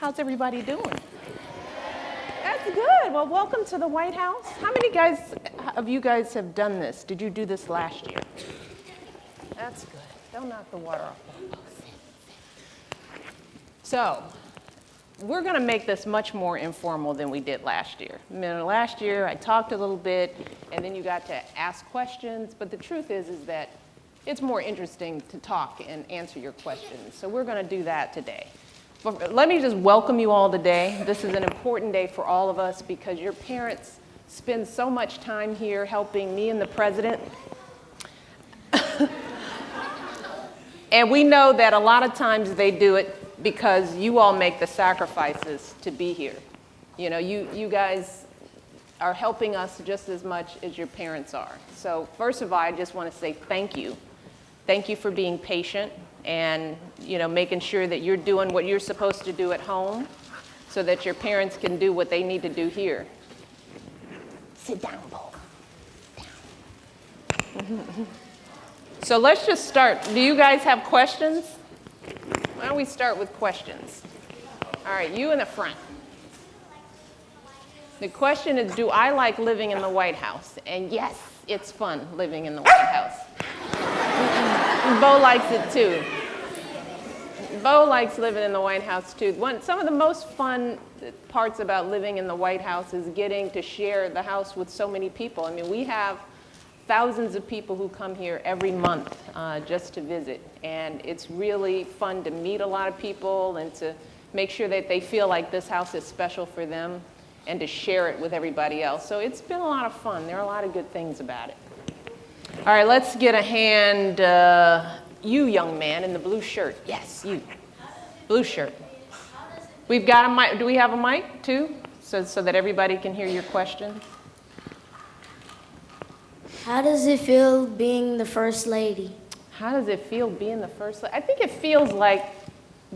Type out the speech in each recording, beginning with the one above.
How's everybody doing? That's good. Well, welcome to the White House. How many of you guys have done this? Did you do this last year? That's good. Don't knock the water off. So, we're going to make this much more informal than we did last year. Last year, I talked a little bit, and then you got to ask questions. But the truth is that it's more interesting to talk and answer your questions. So we're going to do that today. But let me just welcome you all today. This is an important day for all of us because your parents spend so much time here helping me and the president. And we know that a lot of times they do it because you all make the sacrifices to be here. You know, you guys are helping us just as much as your parents are. So first of all, I just want to say thank you. Thank you for being patient and, you know, making sure that you're doing what you're supposed to do at home so that your parents can do what they need to do here. Sit down, Bo. Down. So let's just start. Do you guys have questions? Why don't we start with questions? All right, you in the front. The question is, do I like living in the White House? And yes, it's fun living in the White House. Bo likes it too. Bo likes living in the White House too. Some of the most fun parts about living in the White House is getting to share the house with so many people. I mean, we have thousands of people who come here every month just to visit. And it's really fun to meet a lot of people and to make sure that they feel like this house is special for them and to share it with everybody else. So it's been a lot of fun. There are a lot of good things about it. All right, let's get a hand. You, young man in the blue shirt. Yes, you. Blue shirt. We've got a mic. Do we have a mic too? So that everybody can hear your question. How does it feel being the First Lady? How does it feel being the First Lady? I think it feels like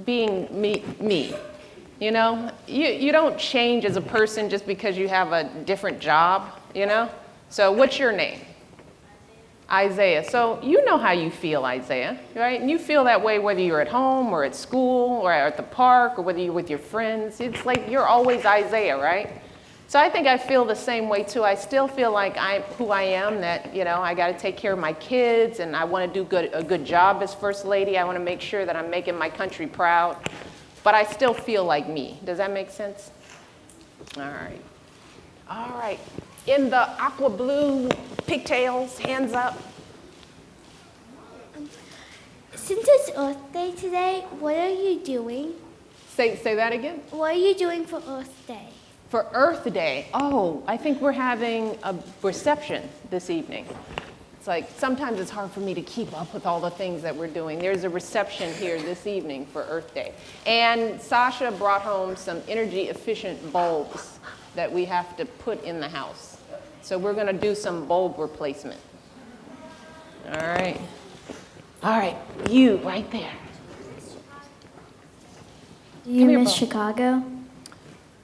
being me. You know, you don't change as a person just because you have a different job, you know? So what's your name? Isaiah. So you know how you feel, Isaiah, right? And you feel that way whether you're at home or at school or at the park or whether you're with your friends. It's like you're always Isaiah, right? So I think I feel the same way too. I still feel like I'm who I am, that, you know, I got to take care of my kids and I want to do a good job as First Lady. I want to make sure that I'm making my country proud. But I still feel like me. Does that make sense? All right. All right. In the aqua blue pigtails, hands up. Since it's Earth Day today, what are you doing? Say that again. What are you doing for Earth Day? For Earth Day, I think we're having a reception this evening. It's like sometimes it's hard for me to keep up with all the things that we're doing. There's a reception here this evening for Earth Day. And Sasha brought home some energy efficient bulbs that we have to put in the house. So we're going to do some bulb replacement. All right. All right, you right there. Do you miss Chicago?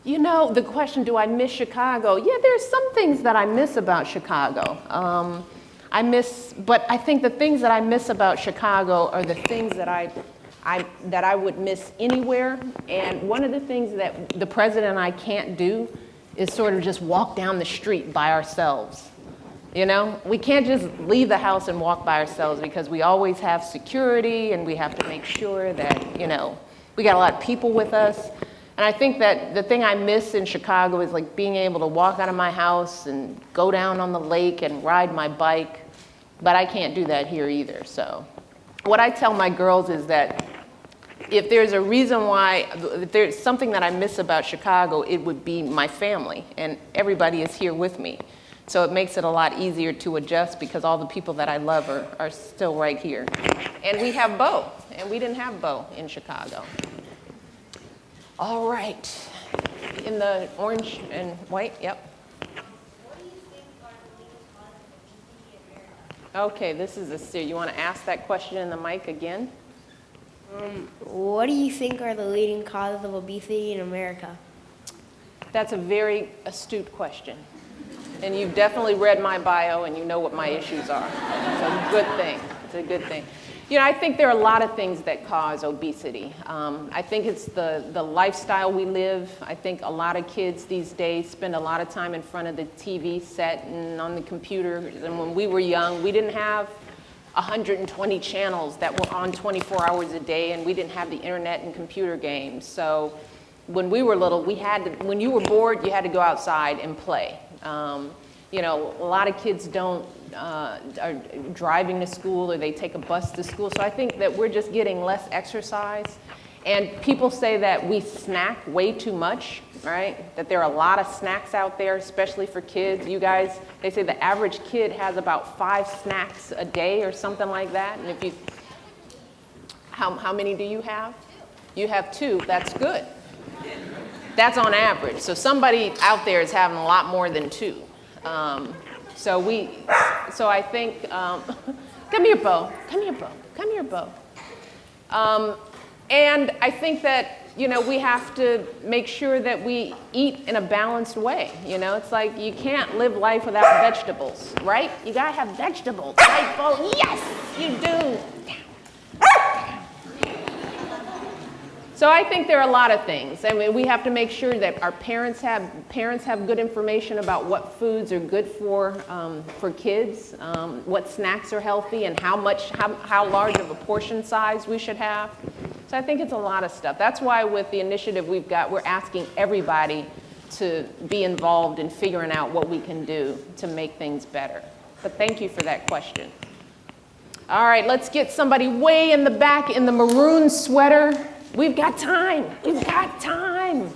You know, the question, do I miss Chicago? Yeah, there's some things that I miss about Chicago. But I think the things that I miss about Chicago are the things that I would miss anywhere. And one of the things that the president and I can't do is sort of just walk down the street by ourselves. You know, we can't just leave the house and walk by ourselves because we always have security and we have to make sure that, you know, we got a lot of people with us. And I think that the thing I miss in Chicago is like being able to walk out of my house and go down on the lake and ride my bike. But I can't do that here either. So what I tell my girls is that if there's a reason why, if there's something that I miss about Chicago, it would be my family. And everybody is here with me. So it makes it a lot easier to adjust because all the people that I love are still right here. And we have Bo, and we didn't have Bo in Chicago. All right, in the orange and white, yep. Okay, this is a serious. You want to ask that question in the mic again? What do you think are the leading causes of obesity in America? That's a very astute question. And you've definitely read my bio and you know what my issues are. It's a good thing. It's a good thing. You know, I think there are a lot of things that cause obesity. I think it's the lifestyle we live. I think a lot of kids these days spend a lot of time in front of the TV set and on the computer. And when we were young, we didn't have 120 channels that were on 24 hours a day, and we didn't have the internet and computer games. So when we were little, when you were bored, you had to go outside and play. You know, a lot of kids don't are driving to school, or they take a bus to school. So I think that we're just getting less exercise. And people say that we snack way too much, right? That there are a lot of snacks out there, especially for kids. You guys, they say the average kid has about 5 snacks a day or something like that. And if you, how many do you have? You have 2, that's good. That's on average. So somebody out there is having a lot more than 2. So I think, come here, Bo. Come here, Bo. Come here, Bo. And I think that, you know, we have to make sure that we eat in a balanced way. You know, it's like you can't live life without vegetables, right? You gotta have vegetables, right, Bo? Yes, you do. So I think there are a lot of things. I mean, we have to make sure that our parents have good information about what foods are good for kids, what snacks are healthy, and how large of a portion size we should have. So I think it's a lot of stuff. That's why with the initiative we've got, we're asking everybody to be involved in figuring out what we can do to make things better. But thank you for that question. All right, let's get somebody way in the back in the maroon sweater. We've got time. We've got time.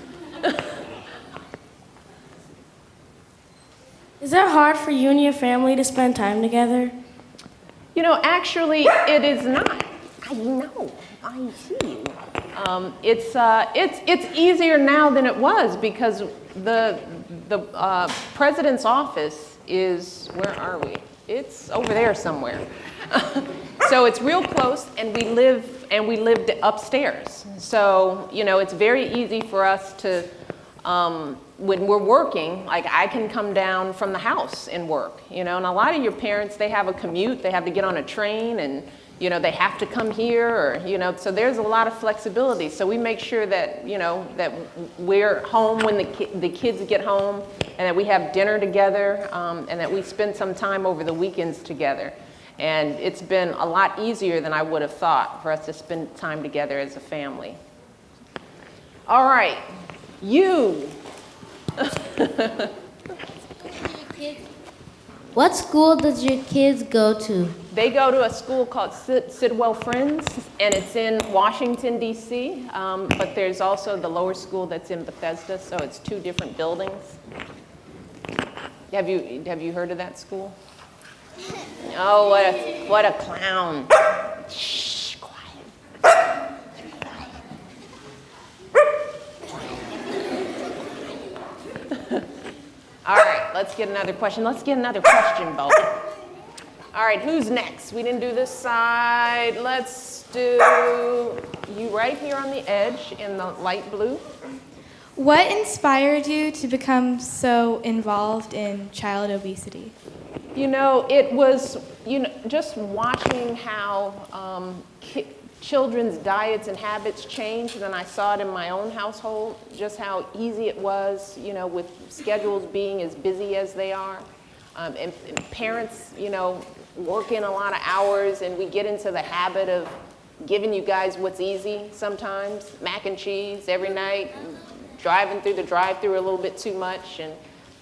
Is it hard for you and your family to spend time together? You know, actually, it is not. I know. I see you. It's easier now than it was because the president's office is, where are we? It's over there somewhere. So it's real close, and we lived upstairs. So, you know, it's very easy for us to, when we're working, like I can come down from the house and work, you know, and a lot of your parents, they have a commute, they have to get on a train, and, you know, they have to come here, or, you know, so there's a lot of flexibility. So we make sure that, you know, that we're home when the kids get home, and that we have dinner together, and that we spend some time over the weekends together. And it's been a lot easier than I would have thought for us to spend time together as a family. All right, you. What school does your kids go to? They go to a school called Sidwell Friends, and it's in Washington, D.C., but there's also the lower school that's in Bethesda, so it's 2 different buildings. Have you heard of that school? Oh, what a clown. Shh, quiet. All right, let's get another question. Let's get another question, Bo. All right, who's next? We didn't do this side. Let's do you right here on the edge in the light blue. What inspired you to become so involved in child obesity? You know, it was, you know, just watching how children's diets and habits changed, and then I saw it in my own household, just how easy it was, you know, with schedules being as busy as they are, and parents, you know, working a lot of hours, and we get into the habit of giving you guys what's easy sometimes, mac and cheese every night, driving through the drive-thru a little bit too much, and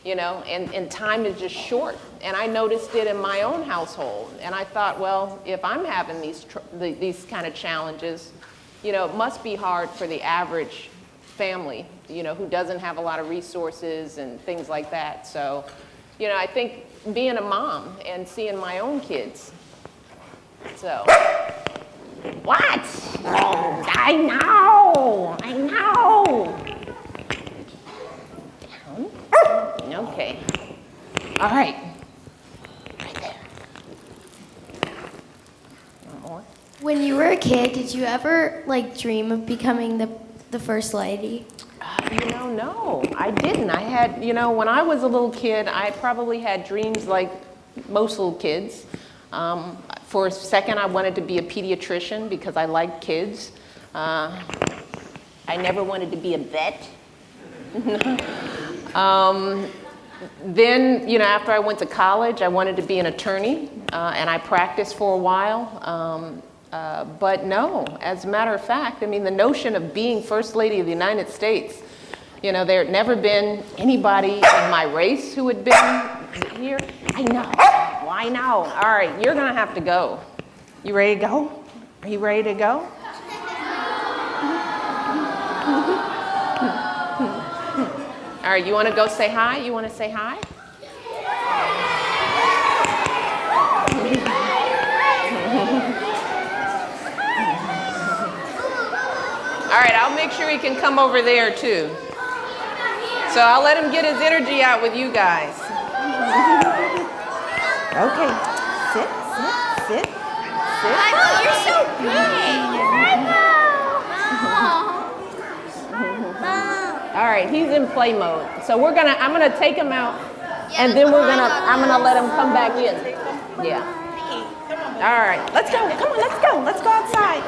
you know, and time is just short. And I noticed it in my own household. And I thought, well, if I'm having these kind of challenges, you know, it must be hard for the average family, you know, who doesn't have a lot of resources and things like that. So, you know, I think being a mom and seeing my own kids. So, what? I know. Okay. All right. Right there. One more. When you were a kid, did you ever dream of becoming the first lady? You know, no, I didn't. I had, you know, when I was a little kid, I probably had dreams like most little kids. For a second, I wanted to be a pediatrician because I like kids. I never wanted to be a vet. Then, you know, after I went to college, I wanted to be an attorney, and I practiced for a while. But no, as a matter of fact, I mean, the notion of being First Lady of the United States, you know, there had never been anybody in my race who had been here. I know. Well, I know. All right, you're going to have to go. You ready to go? Are you ready to go? All right, you want to go say hi? You want to say hi? All right, I'll make sure he can come over there too. So I'll let him get his energy out with you guys. Okay, sit, sit, sit, sit. You're so big. All right, he's in play mode. So I'm gonna take him out, and then I'm gonna let him come back in. Yeah. All right, let's go. Come on, let's go. Let's go outside.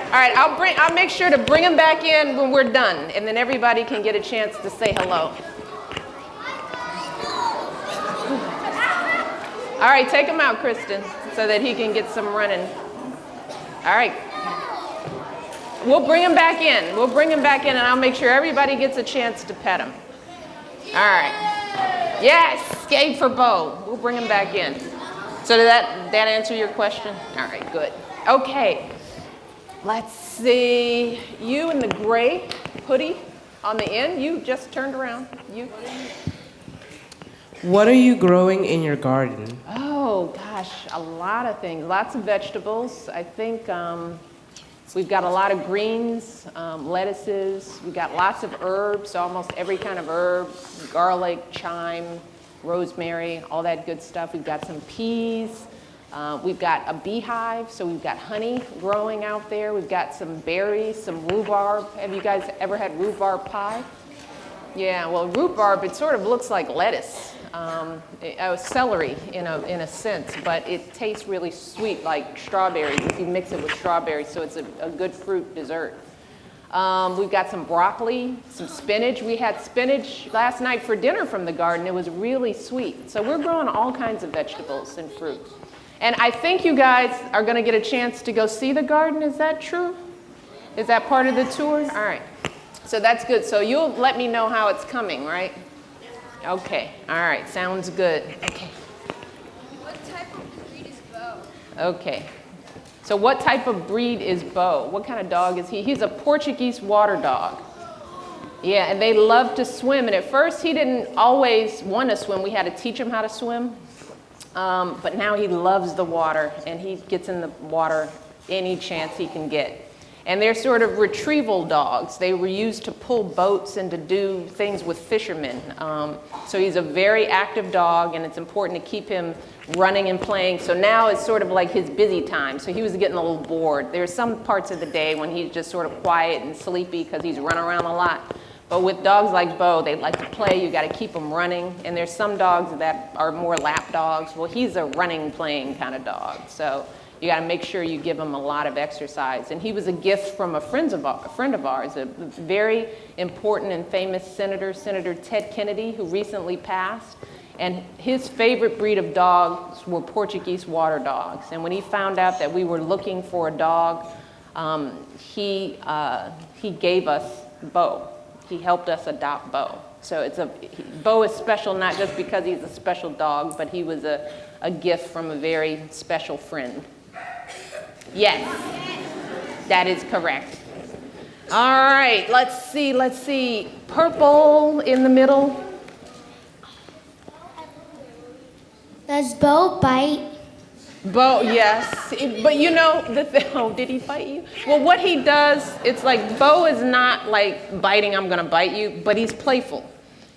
All right, I'll make sure to bring him back in when we're done, and then everybody can get a chance to say hello. All right, take him out, Kristen, so that he can get some running. All right. We'll bring him back in. We'll bring him back in, and I'll make sure everybody gets a chance to pet him. All right. Yes, yay for Bo. We'll bring him back in. So did that answer your question? All right, good. Okay. Let's see. You in the gray hoodie on the end. You just turned around. You. What are you growing in your garden? Oh, gosh, a lot of things. Lots of vegetables. I think we've got a lot of greens, lettuces. We've got lots of herbs, almost every kind of herb, garlic, thyme, rosemary, all that good stuff. We've got some peas. We've got a beehive, so we've got honey growing out there. We've got some berries, some rhubarb. Have you guys ever had rhubarb pie? Yeah, well, rhubarb, it sort of looks like lettuce. Celery in a sense, but it tastes really sweet like strawberries if you mix it with strawberries, so it's a good fruit dessert. We've got some broccoli, some spinach. We had spinach last night for dinner from the garden. It was really sweet. So we're growing all kinds of vegetables and fruit. And I think you guys are going to get a chance to go see the garden. Is that true? Is that part of the tour? All right. So that's good. So you'll let me know how it's coming, right? Okay. All right. Sounds good. Okay. What type of breed is Bo? Okay. So what type of breed is Bo? What kind of dog is he? He's a Portuguese water dog. Yeah, and they love to swim. And at first he didn't always want to swim. We had to teach him how to swim. But now he loves the water, and he gets in the water any chance he can get. And they're sort of retrieval dogs. They were used to pull boats and to do things with fishermen. So he's a very active dog, and it's important to keep him running and playing. So now it's sort of like his busy time. So he was getting a little bored. There's some parts of the day when he's just sort of quiet and sleepy because he's run around a lot. But with dogs like Bo, they like to play. You got to keep them running. And there's some dogs that are more lap dogs. Well, he's a running, playing kind of dog. So you got to make sure you give him a lot of exercise. And he was a gift from a friend of ours, a very important and famous senator, Senator Ted Kennedy, who recently passed. And his favorite breed of dogs were Portuguese water dogs. And when he found out that we were looking for a dog, he gave us Bo. He helped us adopt Bo. So Bo is special not just because he's a special dog, but he was a gift from a very special friend. Yes, that is correct. All right, let's see. Purple in the middle. Does Bo bite? Bo, yes. But you know, oh, did he bite you? Well, what he does, it's like Bo is not like biting, I'm going to bite you, but he's playful.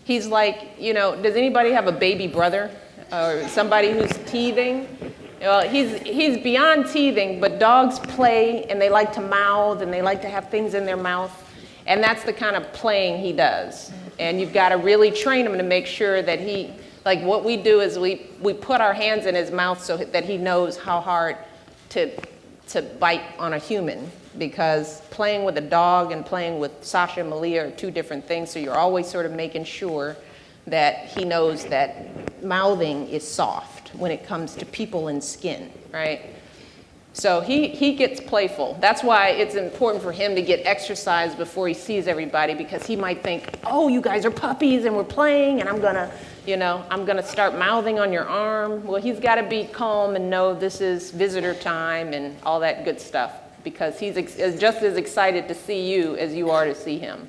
He's like, you know, does anybody have a baby brother or somebody who's teething? Well, he's beyond teething, but dogs play and they like to mouth and they like to have things in their mouth. And that's the kind of playing he does. And you've got to really train him to make sure that like what we do is we put our hands in his mouth so that he knows how hard to bite on a human, because playing with a dog and playing with Sasha and Malia are two different things. So you're always sort of making sure that he knows that mouthing is soft when it comes to people and skin, right? So he gets playful. That's why it's important for him to get exercise before he sees everybody, because he might think, oh, you guys are puppies and we're playing and I'm gonna start mouthing on your arm. Well, he's gotta be calm and know this is visitor time and all that good stuff, because he's just as excited to see you as you are to see him.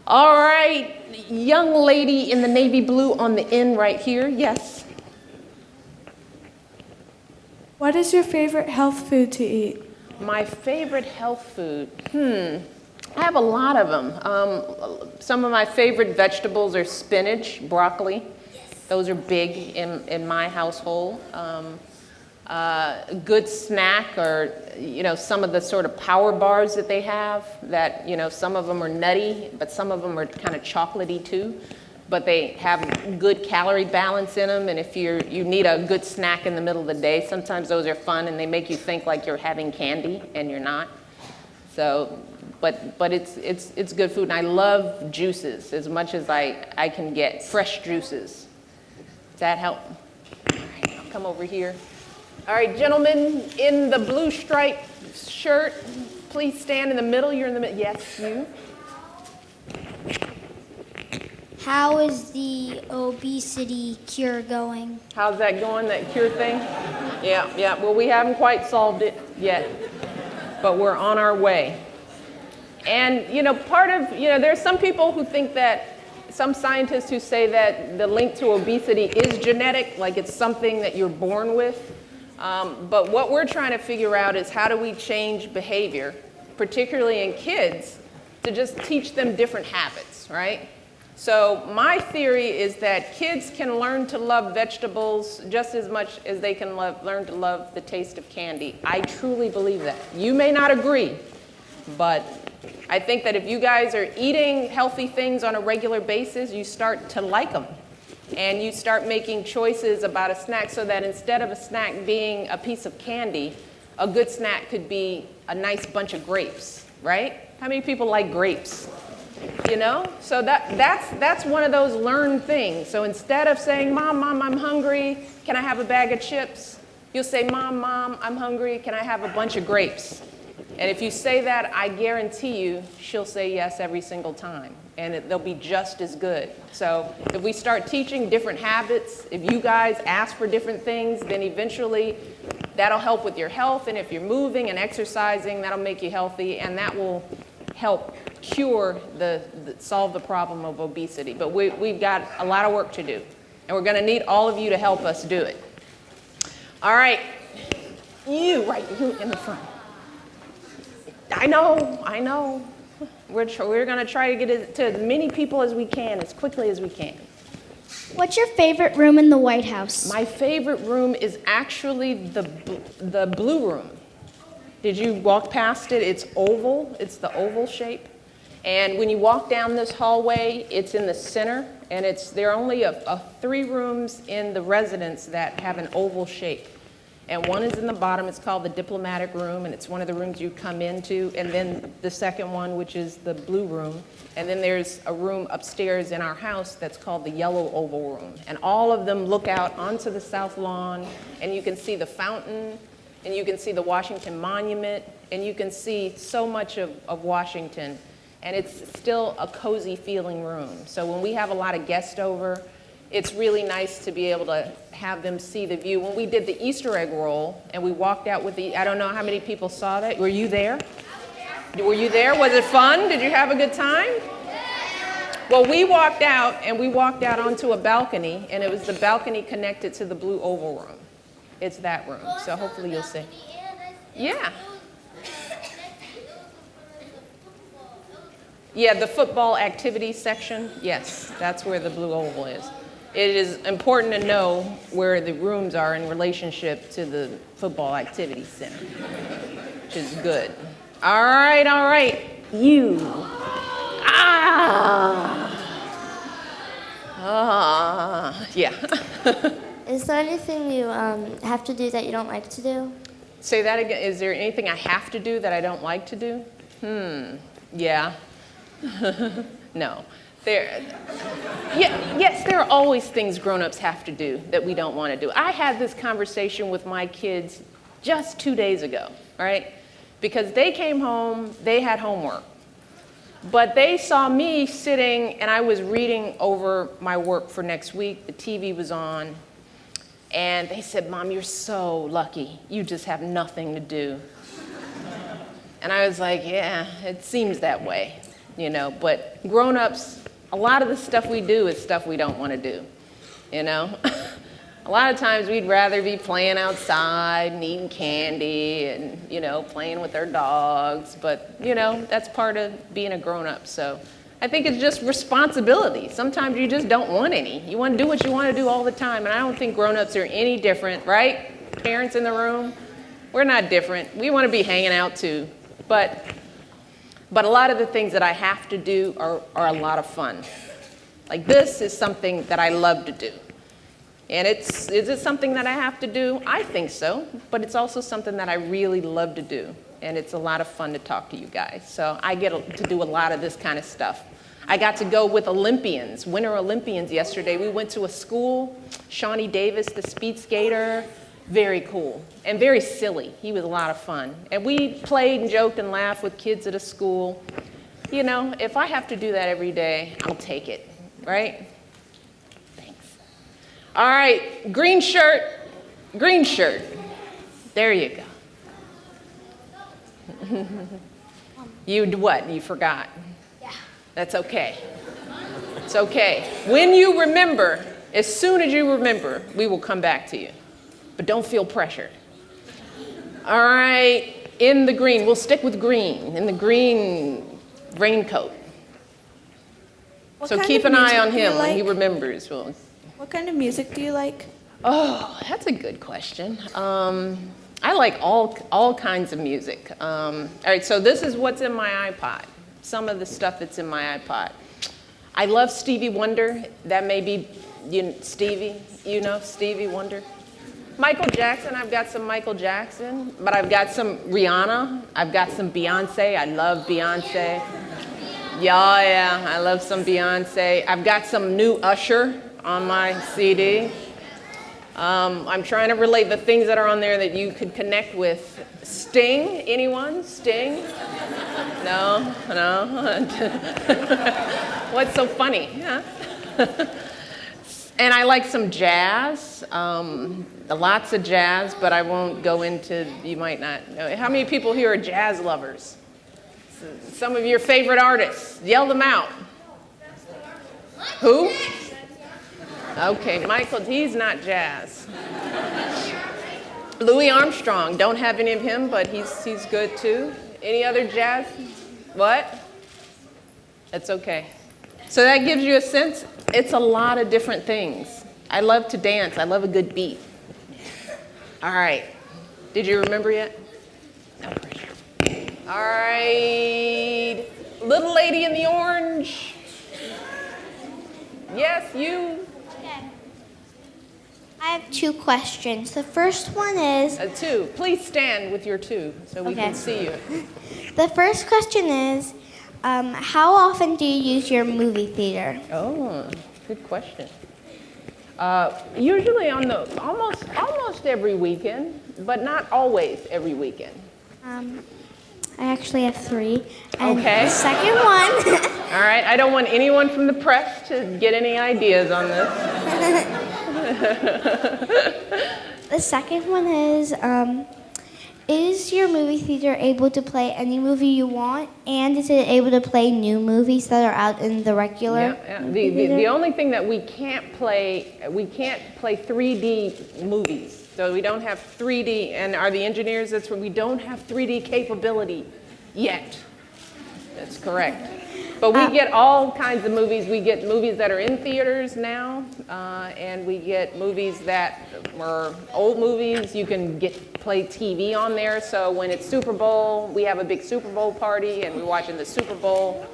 All right, young lady in the navy blue on the end right here, yes. What is your favorite health food to eat? My favorite health food, I have a lot of them. Some of my favorite vegetables are spinach, broccoli. Those are big in my household. A good snack are, some of the sort of power bars that they have that, some of them are nutty, but some of them are kind of chocolatey too. But they have good calorie balance in them, and if you need a good snack in the middle of the day, sometimes those are fun and they make you think like you're having candy and you're not. So, but it's good food, and I love juices as much as I can get, fresh juices. Does that help? All right, I'll come over here. All right, gentlemen in the blue striped shirt, please stand in the middle. You're in the middle. Yes, you. How is the obesity cure going? How's that going, that cure thing? Yeah. Well, we haven't quite solved it yet, but we're on our way. And, there's some people who think that, some scientists who say that the link to obesity is genetic, like it's something that you're born with. But what we're trying to figure out is how do we change behavior, particularly in kids, to just teach them different habits, right? So my theory is that kids can learn to love vegetables just as much as they can learn to love the taste of candy. I truly believe that. You may not agree, but I think that if you guys are eating healthy things on a regular basis, you start to like them. And you start making choices about a snack, so that instead of a snack being a piece of candy, a good snack could be a nice bunch of grapes, right? How many people like grapes? So that's one of those learned things. So instead of saying, Mom, I'm hungry, can I have a bag of chips? You'll say, Mom, I'm hungry, can I have a bunch of grapes? And if you say that, I guarantee you she'll say yes every single time, and they'll be just as good. So if we start teaching different habits, if you guys ask for different things, then eventually that'll help with your health. And if you're moving and exercising, that'll make you healthy, and that will help cure solve the problem of obesity. But we've got a lot of work to do, and we're going to need all of you to help us do it. All right, you in the front. I know. We're going to try to get it to as many people as we can, as quickly as we can. What's your favorite room in the White House? My favorite room is actually the blue room. Did you walk past it? It's oval. It's the oval shape. And when you walk down this hallway, it's in the center. And there are only 3 rooms in the residence that have an oval shape. And one is in the bottom. It's called the diplomatic room, and it's one of the rooms you come into. And then the second one, which is the blue room. And then there's a room upstairs in our house that's called the yellow oval room. And all of them look out onto the south lawn, and you can see the fountain, and you can see the Washington Monument, and you can see so much of Washington. And it's still a cozy feeling room. So when we have a lot of guests over, it's really nice to be able to have them see the view. When we did the Easter egg roll and we walked out with I don't know how many people saw that. Were you there? Were you there? Was it fun? Did you have a good time? Well, we walked out onto a balcony, and it was the balcony connected to the blue oval room. It's that room. So hopefully you'll see. Yeah. Yeah, the football activity section, yes, that's where the blue oval is. It is important to know where the rooms are in relationship to the football activity center, which is good. All right, you. Yeah. Is there anything you have to do that you don't like to do? Say that again. Is there anything I have to do that I don't like to do? Yeah. No. Yes, there are always things grown-ups have to do that we don't want to do. I had this conversation with my kids just 2 days ago, right? Because they came home, they had homework. But they saw me sitting, and I was reading over my work for next week. The TV was on. And they said, Mom, you're so lucky. You just have nothing to do. And I was like, yeah, it seems that way, you know. But grown-ups, a lot of the stuff we do is stuff we don't want to do, you know. A lot of times we'd rather be playing outside and eating candy and, you know, playing with our dogs. But, you know, that's part of being a grown-up. So I think it's just responsibility. Sometimes you just don't want any. You want to do what you want to do all the time. And I don't think grown-ups are any different, right? Parents in the room, we're not different. We want to be hanging out too. But a lot of the things that I have to do are a lot of fun. Like this is something that I love to do. And is it something that I have to do? I think so. But it's also something that I really love to do. And it's a lot of fun to talk to you guys. So I get to do a lot of this kind of stuff. I got to go with Olympians, Winter Olympians yesterday. We went to a school, Shawnee Davis, the speed skater, very cool and very silly. He was a lot of fun. And we played and joked and laughed with kids at a school. You know, if I have to do that every day, I'll take it, right? Thanks. All right, green shirt, green shirt. There you go. You what? You forgot? Yeah. That's okay. It's okay. When you remember, as soon as you remember, we will come back to you. But don't feel pressured. All right, in the green. We'll stick with green. In the green raincoat. So keep an eye on him when he remembers. Well, What kind of music do you like? oh, that's a good question. I like all kinds of music. All right, so this is what's in my iPod. Some of the stuff that's in my iPod. I love Stevie Wonder. That may be Stevie. You know Stevie Wonder. Michael Jackson. I've got some Michael Jackson, but I've got some Rihanna. I've got some Beyonce. I love Beyonce. Yeah, I love some Beyonce. I've got some new Usher on my CD. I'm trying to relate the things that are on there that you could connect with. Sting, anyone? Sting? No. What's so funny? Yeah. And I like some jazz, lots of jazz, but I won't go into, you might not know. How many people here are jazz lovers? Some of your favorite artists, yell them out. Who? Okay, Michael, he's not jazz. Louis Armstrong, don't have any of him, but he's good too. Any other jazz? What? That's okay. So that gives you a sense. It's a lot of different things. I love to dance. I love a good beat. All right. Did you remember yet? No pressure. All right. Little lady in the orange. Yes, you. I have 2 questions. The first one is, 2. Please stand with your 2 so we can see you. the first question is, how often do you use your movie theater? Oh, good question. Usually on the almost every weekend, but not always every weekend. I actually have 3. And Okay. The second one, All right, I don't want anyone from the press to get any ideas on this. the second one is your movie theater able to play any movie you want? And is it able to play new movies that are out in the regular movie theater? The only thing that we can't play 3D movies. So we don't have 3D, and are the engineers, that's where we don't have 3D capability yet. That's correct. But we get all kinds of movies. We get movies that are in theaters now, and we get movies that are old movies. You can play TV on there. So when it's Super Bowl, we have a big Super Bowl party, and we're watching the Super Bowl.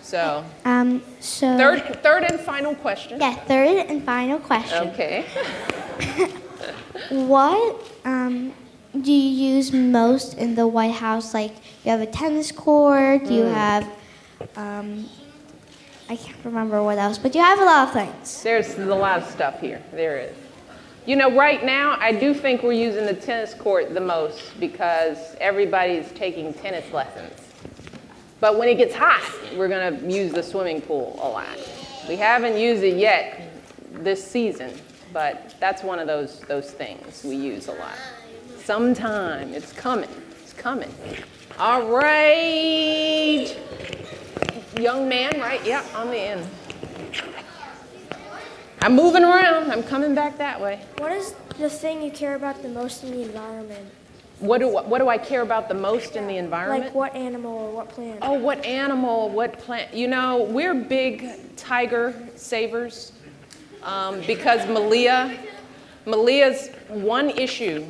So third and final question. Yeah, third and final question. Okay. What do you use most in the White House? Like, you have a tennis court, you have, I can't remember what else, but you have a lot of things. There's a lot of stuff here. There is. You know, right now, I do think we're using the tennis court the most because everybody's taking tennis lessons. But when it gets hot, we're going to use the swimming pool a lot. We haven't used it yet this season, but that's one of those things we use a lot. Sometime. It's coming. It's coming. All right. Young man, right? Yeah, on the end. I'm moving around. I'm coming back that way. What is the thing you care about the most in the environment? What do I care about the most in the environment? Like what animal or what plant? Oh, what animal, what plant? You know, we're big tiger savers because Malia's one issue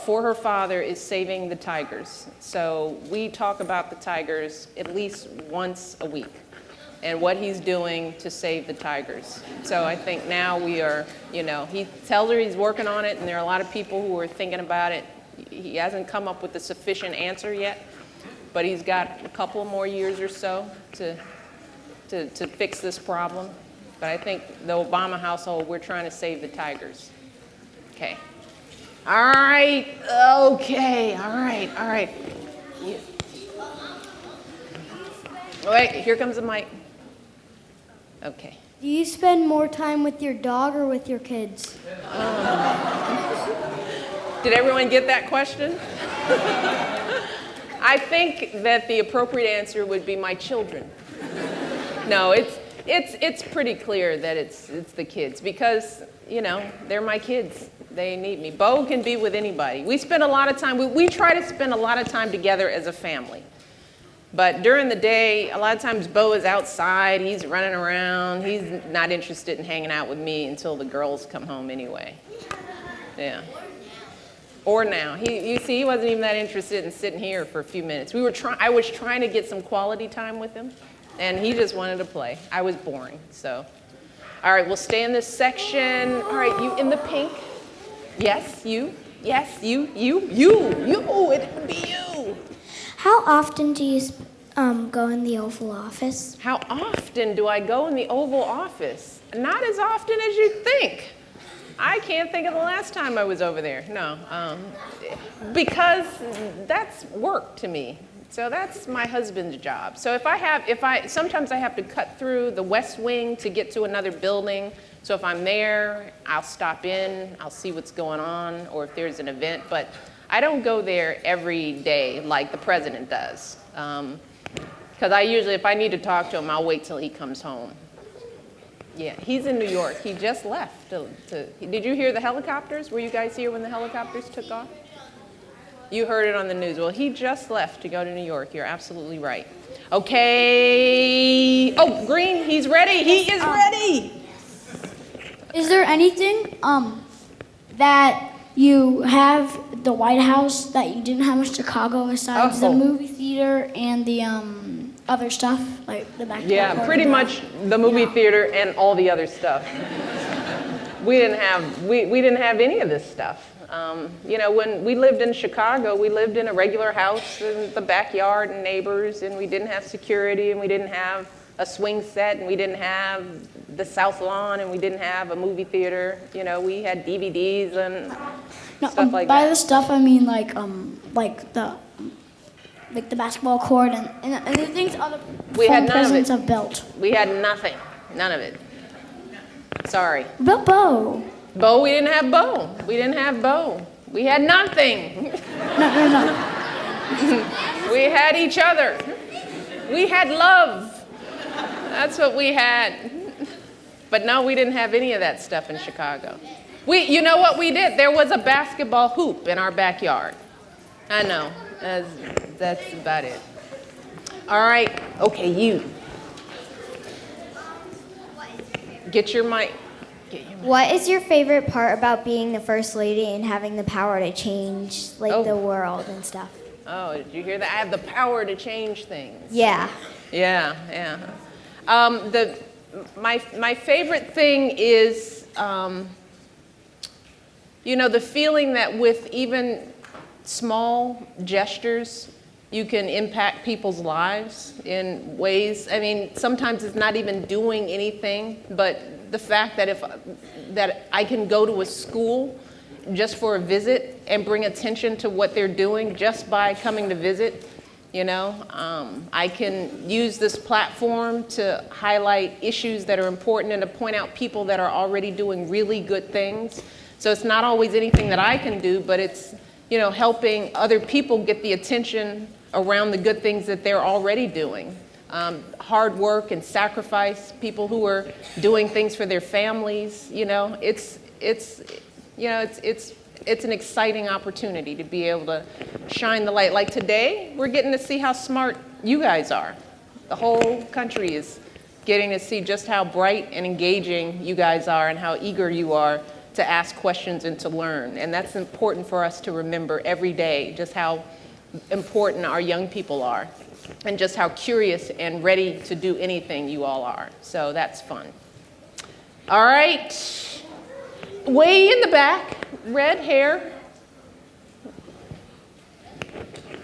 for her father is saving the tigers. So we talk about the tigers at least once a week and what he's doing to save the tigers. So I think now we are, you know, he tells her he's working on it and there are a lot of people who are thinking about it. He hasn't come up with a sufficient answer yet, but he's got a couple more years or so to fix this problem. But I think the Obama household, we're trying to save the tigers. Okay. All right. Okay. All right. Yeah. Wait, here comes the mic. Okay. Do you spend more time with your dog or with your kids? Did everyone get that question? I think that the appropriate answer would be my children. No, it's pretty clear that it's the kids because, you know, they're my kids. They need me. Bo can be with anybody. We spend a lot of time, we try to spend a lot of time together as a family. But during the day, a lot of times Bo is outside, he's running around, he's not interested in hanging out with me until the girls come home anyway. Yeah. Or now. You see, he wasn't even that interested in sitting here for a few minutes. I was trying to get some quality time with him, and he just wanted to play. I was boring, so. All right, we'll stay in this section. All right, you in the pink. Yes, you. Yes, you. It would be you. How often do you go in the Oval Office? How often do I go in the Oval Office? Not as often as you'd think. I can't think of the last time I was over there. No, because that's work to me. So that's my husband's job. So sometimes I have to cut through the West Wing to get to another building. So if I'm there, I'll stop in, I'll see what's going on, or if there's an event. But I don't go there every day like the president does. Because if I need to talk to him, I'll wait till he comes home. Yeah, he's in New York. He just left. Did you hear the helicopters? Were you guys here when the helicopters took off? You heard it on the news. Well, he just left to go to New York. You're absolutely right. Okay. Oh, Green, he's ready. He is ready. Is there anything that you have at the White House that you didn't have in Chicago besides the movie theater and the other stuff, like the basketball Yeah, court? pretty much the movie theater and all the other stuff. We didn't have any of this stuff. You know, when we lived in Chicago, we lived in a regular house in the backyard and neighbors, and we didn't have security, and we didn't have a swing set, and we didn't have the South Lawn, and we didn't have a movie theater. You know, we had DVDs and stuff like by that. the stuff, I mean like the basketball court and the things other We had none of presidents it. have built. We had nothing, none of it. Sorry. But Bo. Bo, we didn't have Bo. We didn't have Bo. We had nothing. No. We had each other. We had love. That's what we had. But no, we didn't have any of that stuff in Chicago. You know what we did? There was a basketball hoop in our backyard. I know. That's about it. All right. Okay, you. Get your mic. What is your favorite part about being the First Lady and having the power to change the world and stuff? Oh, did you hear that? I have the power to change things. Yeah. Yeah. My favorite thing is, you know, the feeling that with even small gestures, you can impact people's lives in ways. I mean, sometimes it's not even doing anything, but the fact that that I can go to a school just for a visit and bring attention to what they're doing just by coming to visit. You know, I can use this platform to highlight issues that are important and to point out people that are already doing really good things. So it's not always anything that I can do, but it's, you know, helping other people get the attention around the good things that they're already doing. Hard work and sacrifice, people who are doing things for their families, you know, it's an exciting opportunity to be able to shine the light. Like today, we're getting to see how smart you guys are. The whole country is getting to see just how bright and engaging you guys are and how eager you are to ask questions and to learn. And that's important for us to remember every day, just how important our young people are and just how curious and ready to do anything you all are. So that's fun. All right. Way in the back, red hair.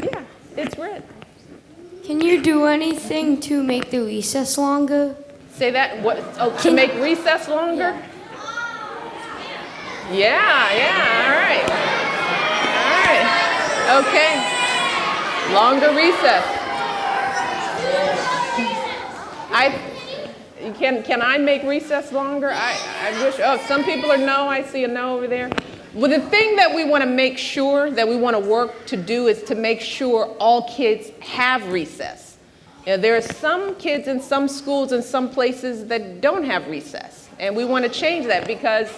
Yeah, it's red. Can you do anything to make the recess longer? Say that, what, oh, to make recess longer? Yeah, all right. All right, okay. Longer recess. Can I make recess longer? I wish, oh, some people are no, I see a no over there. Well, the thing that we want to make sure, that we want to work to do is to make sure all kids have recess. You know, there are some kids in some schools and some places that don't have recess. And we want to change that because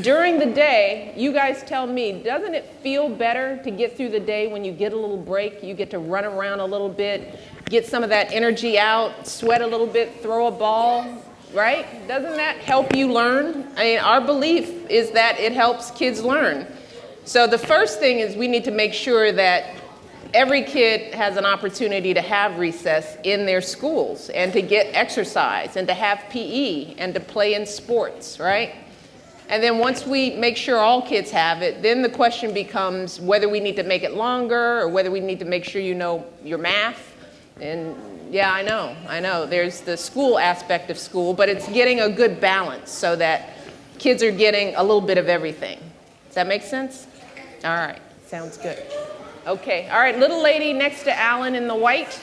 during the day, you guys tell me, doesn't it feel better to get through the day when you get a little break? You get to run around a little bit, get some of that energy out, sweat a little bit, throw a ball, right? Doesn't that help you learn? I mean, our belief is that it helps kids learn. So the first thing is we need to make sure that every kid has an opportunity to have recess in their schools and to get exercise and to have PE and to play in sports, right? And then once we make sure all kids have it, then the question becomes whether we need to make it longer or whether we need to make sure you know your math. And yeah, I know. There's the school aspect of school, but it's getting a good balance so that kids are getting a little bit of everything. Does that make sense? All right, sounds good. Okay, all right, little lady next to Alan in the white.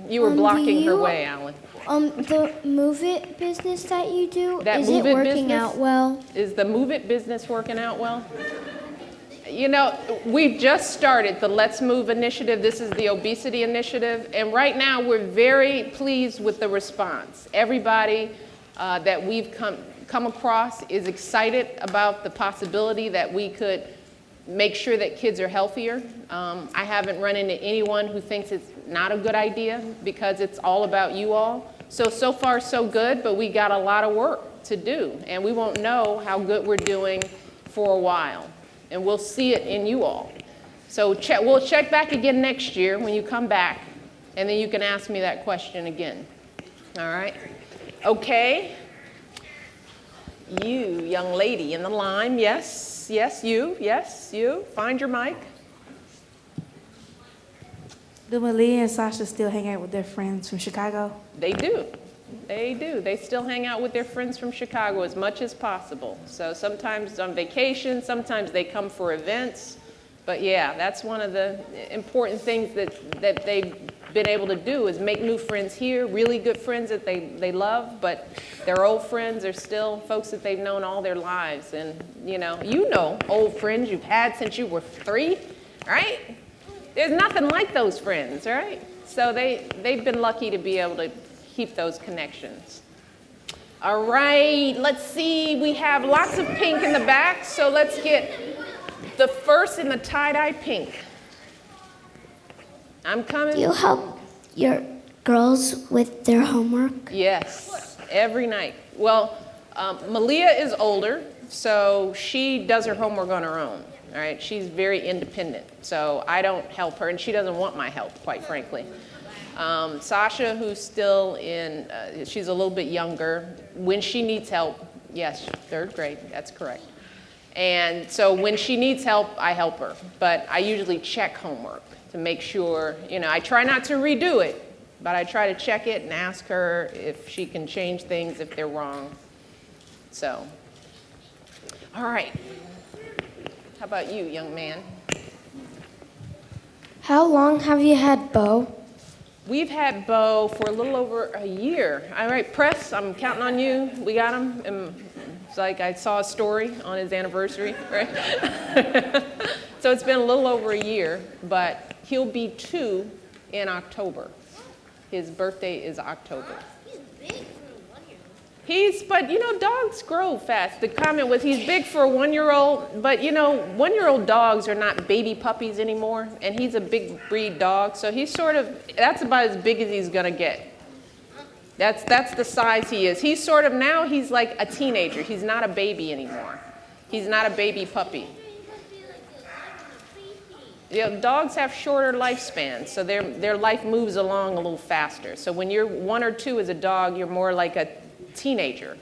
You were blocking her way, Alan. The Move It business that you do, That is it Move It working business? out well? Is the Move It business working out well? You know, we've just started the Let's Move initiative. This is the obesity initiative. And right now, we're very pleased with the response. Everybody that we've come across is excited about the possibility that we could make sure that kids are healthier. I haven't run into anyone who thinks it's not a good idea because it's all about you all. So far, so good, but we got a lot of work to do. And we won't know how good we're doing for a while. And we'll see it in you all. So we'll check back again next year when you come back, and then you can ask me that question again. All right? Okay. You, young lady in the line, yes, you. Find your mic. Do Malia and Sasha still hang out with their friends from Chicago? They do. They still hang out with their friends from Chicago as much as possible. So sometimes on vacation, sometimes they come for events. But yeah, that's one of the important things that they've been able to do is make new friends here, really good friends that they love, but their old friends are still folks that they've known all their lives. And you know old friends you've had since you were 3, right? There's nothing like those friends, right? So they've been lucky to be able to keep those connections. All right, let's see. We have lots of pink in the back, so let's get the first in the tie-dye pink. I'm coming. Do you help your girls with their homework? Yes, every night. Well, Malia is older, so she does her homework on her own. All right, she's very independent, so I don't help her, and she doesn't want my help, quite frankly. Sasha, who's still in, she's a little bit younger, when she needs help, yes, 3rd grade, that's correct. And so when she needs help, I help her. But I usually check homework to make sure, I try not to redo it, but I try to check it and ask her if she can change things if they're wrong. So, all right. How about you, young man? How long have you had Bo? We've had Bo for a little over a year. All right, press, I'm counting on you. We got him. And it's like I saw a story on his anniversary, right? So it's been a little over a year, but he'll be 2 in October. His birthday is October. But dogs grow fast. The comment was he's big for a 1-year-old, but 1-year-old dogs are not baby puppies anymore, and he's a big breed dog, so that's about as big as he's gonna get. That's the size he is. He's like a teenager. He's not a baby anymore. He's not a baby puppy. Dogs have shorter lifespans, so their life moves along a little faster. So when you're 1 or 2 as a dog, you're more like a teenager.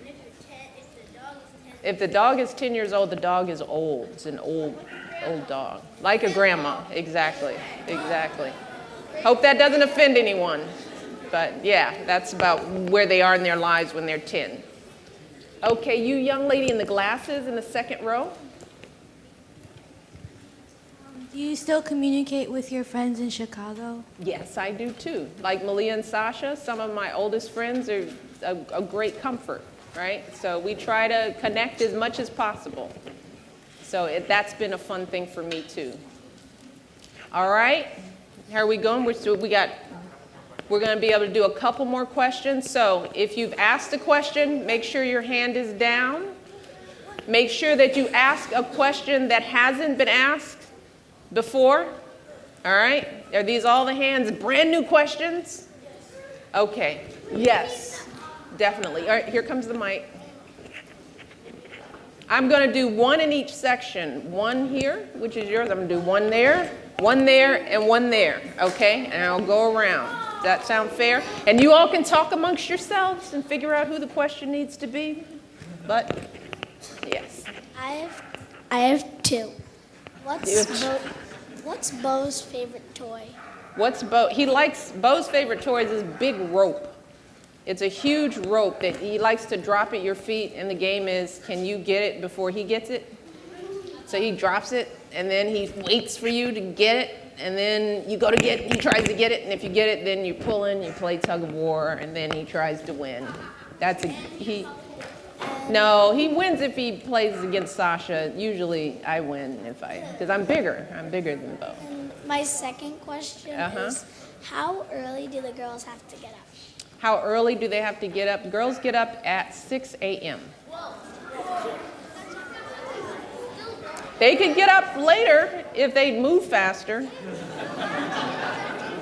If the dog is 10 years old, the dog is old. It's an old dog. Like a grandma. Exactly. Hope that doesn't offend anyone. But yeah, that's about where they are in their lives when they're 10. Okay, you young lady in the glasses in the second row. Do you still communicate with your friends in Chicago? Yes, I do too. Like Malia and Sasha, some of my oldest friends are a great comfort, right? So we try to connect as much as possible. So that's been a fun thing for me too. All right, how are we going? We're going to be able to do a couple more questions. So if you've asked a question, make sure your hand is down. Make sure that you ask a question that hasn't been asked before. All right, are these all the hands? Brand new questions? Okay, yes, definitely. All right, here comes the mic. I'm going to do one in each section. One here, which is yours. I'm going to do one there, and one there, okay? And I'll go around. Does that sound fair? And you all can talk amongst yourselves and figure out who the question needs to be. But, yes. I have 2. What's Bo's favorite toy? Bo's favorite toy is this big rope. It's a huge rope that he likes to drop at your feet, and the game is, can you get it before he gets it? So he drops it, and then he waits for you to get it, and then you go to get it, he tries to get it, and if you get it, then you pull in, you play tug of war, and then he tries to win. No, he wins if he plays against Sasha. Usually I win because I'm bigger. I'm bigger than Bo. My second question is, how early do the girls have to get up? How early do they have to get up? Girls get up at 6 a.m. They could get up later if they move faster.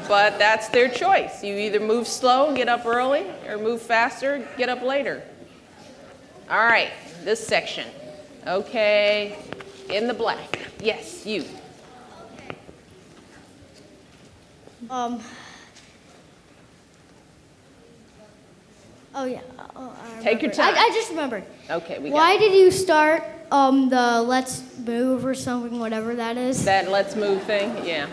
But that's their choice. You either move slow, get up early, or move faster, get up later. All right, this section. Okay, in the black. Yes, you. Oh yeah. Take your time. I just remembered. Okay, Why did you start the Let's Move or something, whatever that is? That Let's Move thing? Yeah.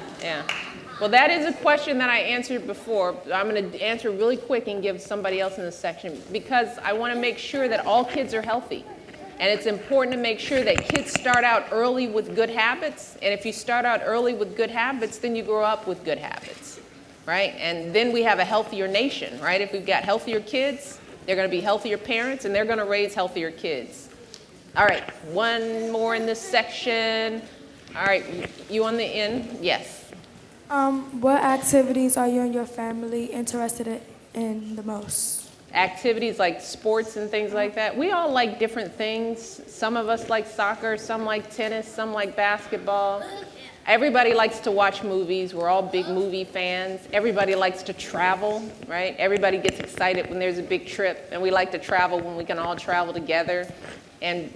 Well, that is a question that I answered before. I'm going to answer really quick and give somebody else in this section because I want to make sure that all kids are healthy. And it's important to make sure that kids start out early with good habits. And if you start out early with good habits, then you grow up with good habits, right? And then we have a healthier nation, right? If we've got healthier kids, they're going to be healthier parents, and they're going to raise healthier kids. All right, one more in this section. All right, you on the end? Yes. What activities are you and your family interested in the most? Activities like sports and things like that. We all like different things. Some of us like soccer, some like tennis, some like basketball. Everybody likes to watch movies. We're all big movie fans. Everybody likes to travel, right? Everybody gets excited when there's a big trip, and we like to travel when we can all travel together. And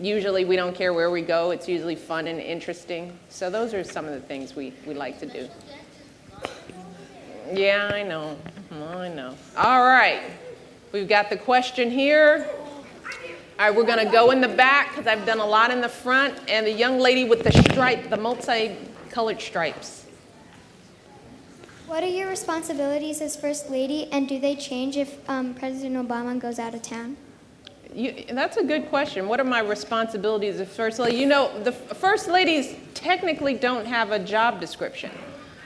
usually we don't care where we go. It's usually fun and interesting. So those are some of the things we like to do. Yeah, I know. All right. We've got the question here. All right, we're going to go in the back because I've done a lot in the front. And the young lady with the stripe, the multicolored stripes. What are your responsibilities as First Lady, and do they change if President Obama goes out of town? That's a good question. What are my responsibilities as First Lady? You know, the First Ladies technically don't have a job description.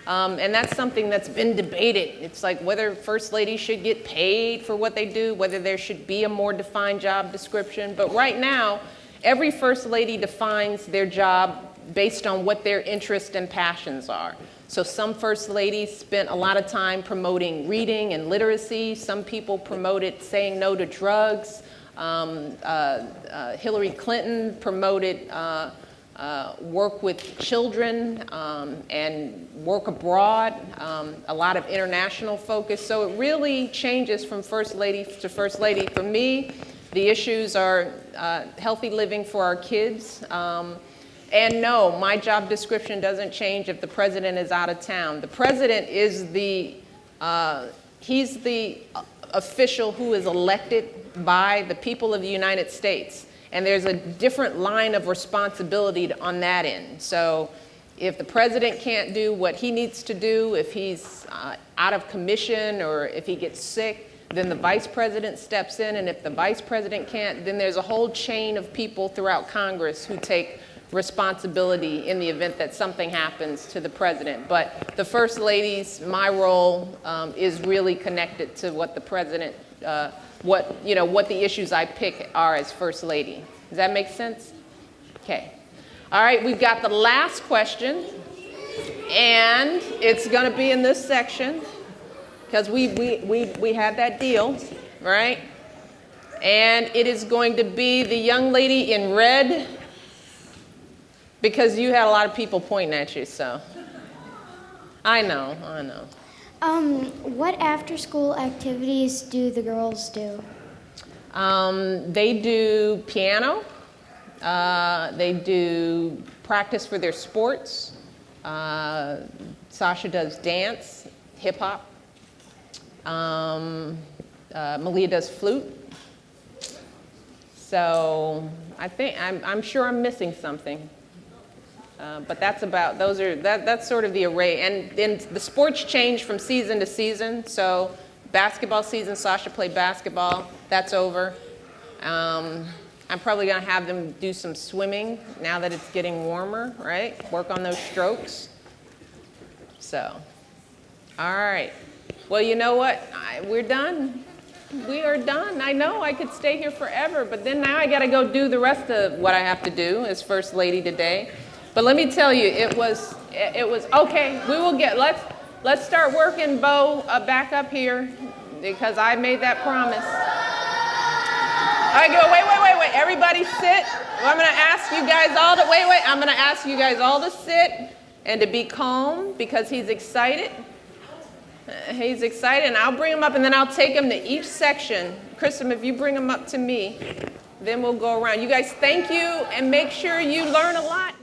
And that's something that's been debated. It's like whether First Ladies should get paid for what they do, whether there should be a more defined job description. But right now, every First Lady defines their job based on what their interests and passions are. So some First Ladies spent a lot of time promoting reading and literacy. Some people promoted saying no to drugs. Hillary Clinton promoted work with children and work abroad, a lot of international focus. So it really changes from First Lady to First Lady. For me, the issues are healthy living for our kids. And no, my job description doesn't change if the president is out of town. The president is he's the official who is elected by the people of the United States. And there's a different line of responsibility on that end. So if the president can't do what he needs to do, if he's out of commission or if he gets sick, then the vice president steps in. And if the vice president can't, then there's a whole chain of people throughout Congress who take responsibility in the event that something happens to the president. But the First Ladies, my role is really connected to what the president, what the issues I pick are as First Lady. Does that make sense? Okay. All right, we've got the last question, and it's going to be in this section because we had that deal, right? And it is going to be the young lady in red, because you had a lot of people pointing at you, so. I know. What after-school activities do the girls do? They do piano. They do practice for their sports. Sasha does dance, hip hop. Malia does flute. So I'm sure I'm missing something. But that's sort of the array. And then the sports change from season to season. So basketball season, Sasha played basketball. That's over. I'm probably going to have them do some swimming now that it's getting warmer, right? Work on those strokes. So, all right. Well, you know what? We're done. We are done. I know I could stay here forever, but then now I got to go do the rest of what I have to do as First Lady today. But let me tell you, it was okay. We will let's start working Bo back up here because I made that promise. All right, go. Wait. Everybody sit. I'm going to ask you guys all to I'm going to ask you guys all to sit and to be calm because he's excited. He's excited, and I'll bring him up, and then I'll take him to each section. Kristen, if you bring him up to me, then we'll go around. You guys, thank you, and make sure you learn a lot.